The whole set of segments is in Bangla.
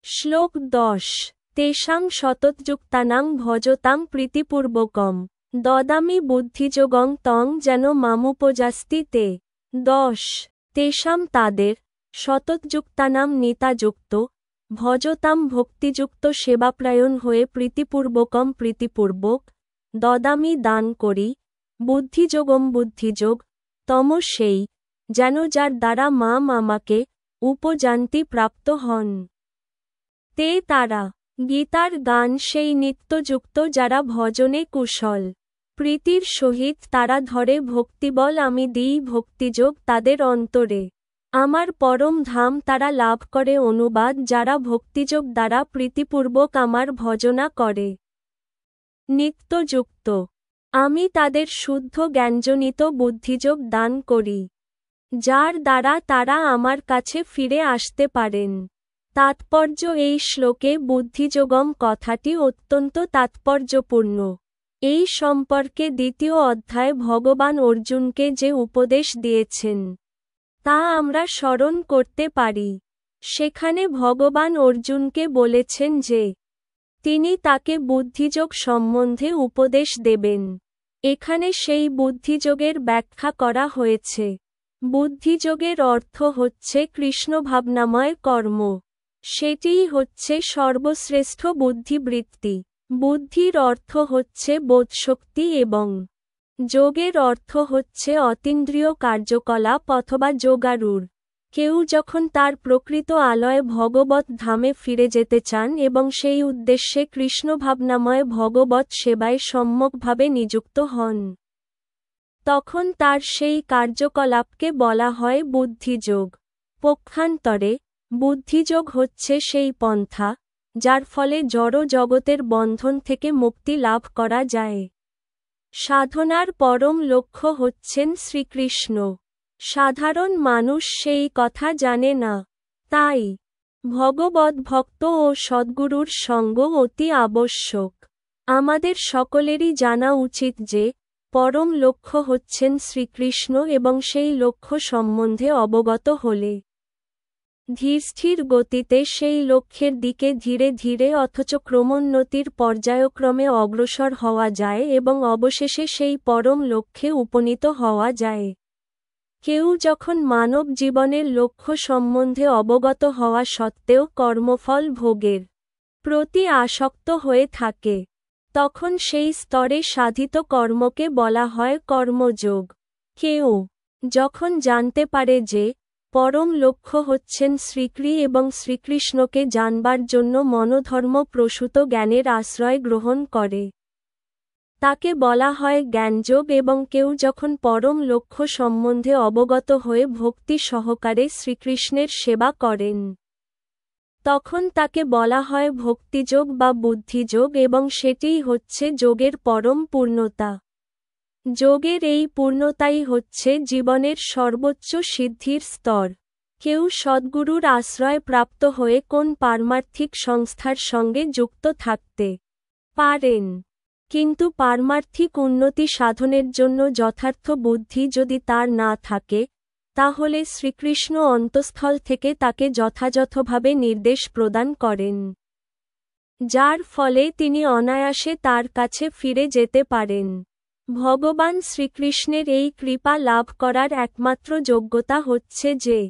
শ্লোক 10 তেষাং সততযুক্তানাং ভজতাং প্রীতিপূর্বকম দদামি বুদ্ধিযোগং তং যেন মামুপজাস্তি তে। 10 তেষাম তাদের সততযুক্তানাম নিতাযুক্ত ভজতাম ভক্তিযুক্ত সেবাপ্রায়ণ হয়ে প্রীতিপূর্বকম প্রীতিপূর্বক দদামি দান করি বুদ্ধিযোগম বুদ্ধিযোগ তম সেই যেন যার দ্বারা মাম আমাকে উপজান্তি প্রাপ্ত হন। তে তারা গীতার গান সেই নিত্যযুক্ত যারা ভজনে কুশল প্রীতির সহিত তারা ধরে ভক্তিবল আমি দিই ভক্তিযোগ তাদের অন্তরে আমার পরম ধাম তারা লাভ করে অনুবাদ যারা ভক্তিযোগ দ্বারা প্রীতিপূর্বক আমার ভজনা করে। নিত্যযুক্ত আমি তাদের শুদ্ধ জ্ঞানজনিত বুদ্ধিযোগ দান করি যার দ্বারা তারা আমার কাছে ফিরে আসতে পারেন। তাৎপর্য এই শ্লোকে বুদ্ধিযোগম কথাটি অত্যন্ত তাৎপর্যপূর্ণ। এই সম্পর্কে দ্বিতীয় অধ্যায়ে ভগবান অর্জুনকে যে উপদেশ দিয়েছেন তা আমরা স্মরণ করতে পারি। সেখানে ভগবান অর্জুনকে বলেছেন যে তিনি তাকে বুদ্ধিযোগ সম্বন্ধে উপদেশ দেবেন। এখানে সেই বুদ্ধিযোগের ব্যাখ্যা করা হয়েছে। বুদ্ধিযোগের অর্থ হচ্ছে কৃষ্ণভাবনাময় কর্ম। সেটিই হচ্ছে সর্বশ্রেষ্ঠ বুদ্ধিবৃত্তি। বুদ্ধির অর্থ হচ্ছে বোধশক্তি এবং যোগের অর্থ হচ্ছে অতীন্দ্রিয় কার্যকলাপ অথবা যোগারূঢ়। কেউ যখন তার প্রকৃত আলয়ে ভগবত ধামে ফিরে যেতে চান এবং সেই উদ্দেশ্যে কৃষ্ণভাবনাময় ভগবত সেবায় সম্যকভাবে নিযুক্ত হন তখন তার সেই কার্যকলাপকে বলা হয় বুদ্ধিযোগ। পক্ষান্তরে বুদ্ধিযোগ হচ্ছে সেই পন্থা যার ফলে জড় জগতের বন্ধন থেকে মুক্তি লাভ করা যায়। সাধনার পরম লক্ষ্য হচ্ছেন শ্রীকৃষ্ণ। সাধারণ মানুষ সেই কথা জানে না। তাই ভগবদ্ভক্ত ও সদ্গুরুর সঙ্গ অতি আবশ্যক। আমাদের সকলেরই জানা উচিত যে পরম লক্ষ্য হচ্ছেন শ্রীকৃষ্ণ এবং সেই লক্ষ্য সম্বন্ধে অবগত হলে ধীরস্থির গতিতে সেই লক্ষ্যের দিকে ধীরে ধীরে অথচ ক্রমোন্নতির পর্যায়ক্রমে অগ্রসর হওয়া যায় এবং অবশেষে সেই পরম লক্ষ্যে উপনীত হওয়া যায়। কেউ যখন মানব জীবনের লক্ষ্য সম্বন্ধে অবগত হওয়া সত্ত্বেও কর্মফল ভোগের প্রতি আসক্ত হয়ে থাকে তখন সেই স্তরে সাধিত কর্মকে বলা হয় কর্মযোগ। কেউ যখন জানতে পারে যে পরম লক্ষ্য হচ্ছেন শ্রীকৃ এবং শ্রীকৃষ্ণকে জানবার জন্য মনোধর্ম প্রসূত জ্ঞানের আশ্রয় গ্রহণ করে তাকে বলা হয় জ্ঞানযোগ। এবং কেউ যখন পরম লক্ষ্য সম্বন্ধে অবগত হয়ে ভক্তি সহকারে শ্রীকৃষ্ণের সেবা করেন তখন তাকে বলা হয় ভক্তিযোগ বা বুদ্ধিযোগ এবং সেটিই হচ্ছে যোগের পরম পূর্ণতা। যোগের এই পূর্ণতাই হচ্ছে জীবনের সর্বোচ্চ সিদ্ধির স্তর। কেউ সদ্গুরুর আশ্রয় প্রাপ্ত হয়ে কোন পারমার্থিক সংস্থার সঙ্গে যুক্ত থাকতে পারেন কিন্তু পারমার্থিক উন্নতি সাধনের জন্য যথার্থ বুদ্ধি যদি তার না থাকে তাহলে শ্রীকৃষ্ণ অন্তঃস্থল থেকে তাকে যথাযথভাবে নির্দেশ প্রদান করেন যার ফলে তিনি অনায়াসে তার কাছে ফিরে যেতে পারেন। ভগবান শ্রীকৃষ্ণের এই কৃপা লাভ করার একমাত্র যোগ্যতা হচ্ছে যে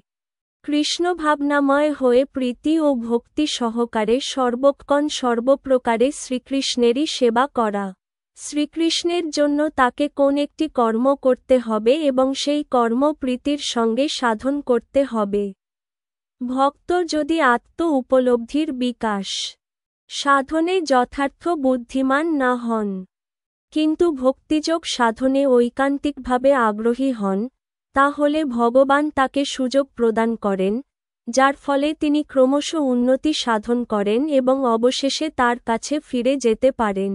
কৃষ্ণভাবনাময় হয়ে প্রীতি ও ভক্তি সহকারে সর্বক্ষণ সর্বপ্রকারে শ্রীকৃষ্ণেরই সেবা করা। শ্রীকৃষ্ণের জন্য তাকে কোন একটি কর্ম করতে হবে এবং সেই কর্ম প্রীতির সঙ্গে সাধন করতে হবে। ভক্ত যদি আত্ম উপলব্ধির বিকাশ সাধনে যথার্থ বুদ্ধিমান না হন কিন্তু ভক্তিযোগ সাধনে ঐকান্তিকভাবে আগ্রহী হন তাহলে ভগবান তাকে সুযোগ প্রদান করেন যার ফলে তিনি ক্রমশ উন্নতি সাধন করেন এবং অবশেষে তার কাছে ফিরে যেতে পারেন।